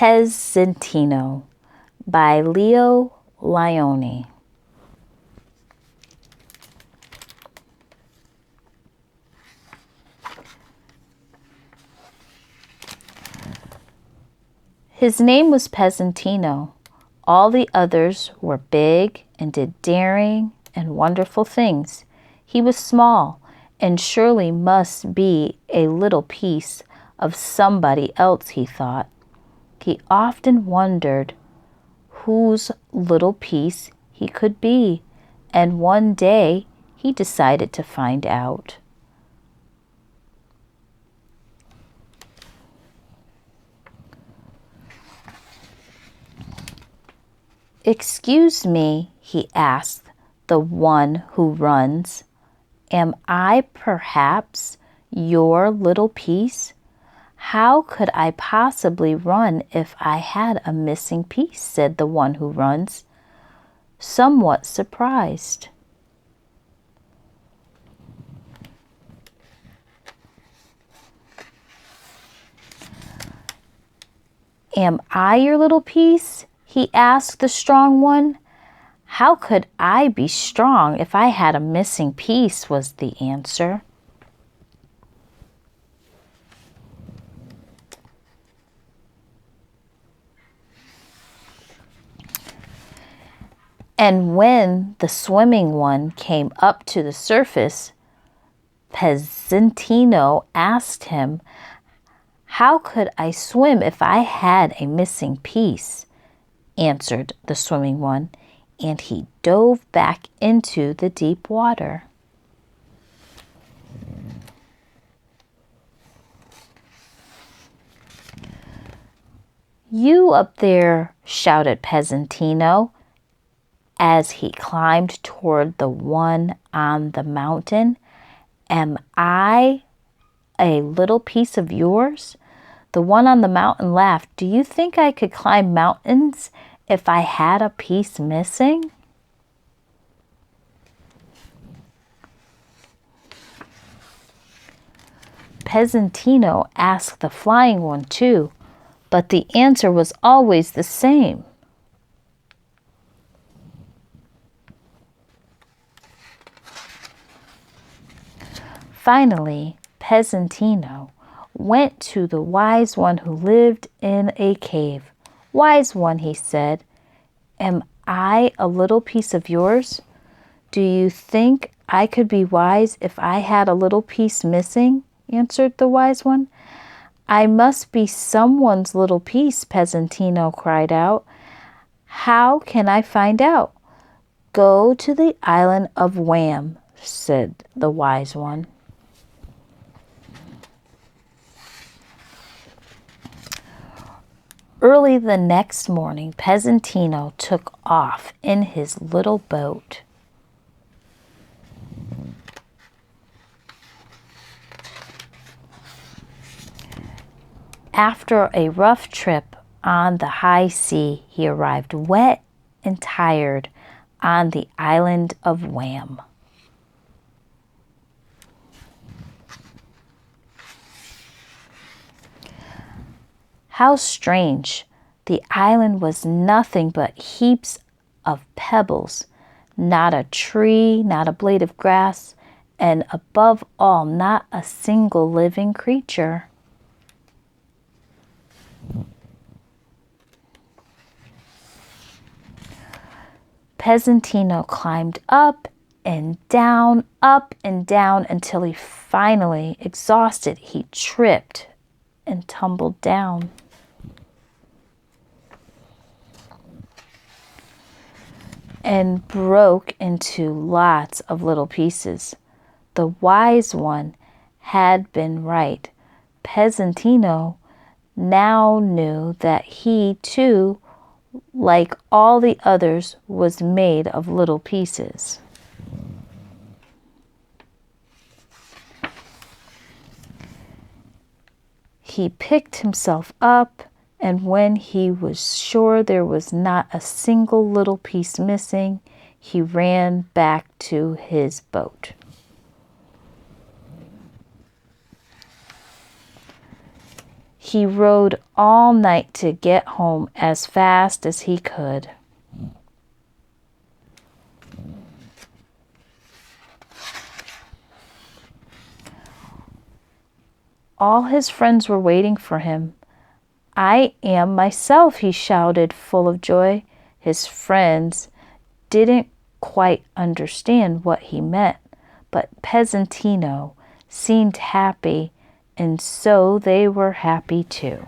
Pezzettino by Leo Lione. His name was Pezzettino. All the others were big and did daring and wonderful things. He was small and surely must be a little piece of somebody else, he thought. He often wondered whose little piece he could be, and one day he decided to find out. "Excuse me," he asked the one who runs, "am I perhaps your little piece? How could I possibly run if I had a missing piece?" said the one who runs, somewhat surprised. "Am I your little piece?" he asked the strong one. "How could I be strong if I had a missing piece?" was the answer. And when the swimming one came up to the surface, Pezzettino asked him, "How could I swim if I had a missing piece?" answered the swimming one, and he dove back into the deep water. "You up there," shouted Pezzettino as he climbed toward the one on the mountain. "Am I a little piece of yours?" The one on the mountain laughed. "Do you think I could climb mountains if I had a piece missing?" Pezzettino asked the flying one too, but the answer was always the same. Finally, Pezzettino went to the wise one who lived in a cave. "Wise one," he said, "am I a little piece of yours? Do you think I could be wise if I had a little piece missing?" answered the wise one. "I must be someone's little piece," Pezzettino cried out. "How can I find out?" "Go to the island of Wham," said the wise one. Early the next morning, Pezzettino took off in his little boat. After a rough trip on the high sea, he arrived wet and tired on the island of Wham. How strange! The island was nothing but heaps of pebbles, not a tree, not a blade of grass, and above all, not a single living creature. Pezzettino climbed up and down until he finally, exhausted, he tripped and tumbled down. And broke into lots of little pieces. The wise one had been right. Pezzettino now knew that he, too, like all the others, was made of little pieces. He picked himself up, and when he was sure there was not a single little piece missing, he ran back to his boat. He rode all night to get home as fast as he could. All his friends were waiting for him. "I am myself," he shouted, full of joy. His friends didn't quite understand what he meant, but Pezzettino seemed happy, and so they were happy too.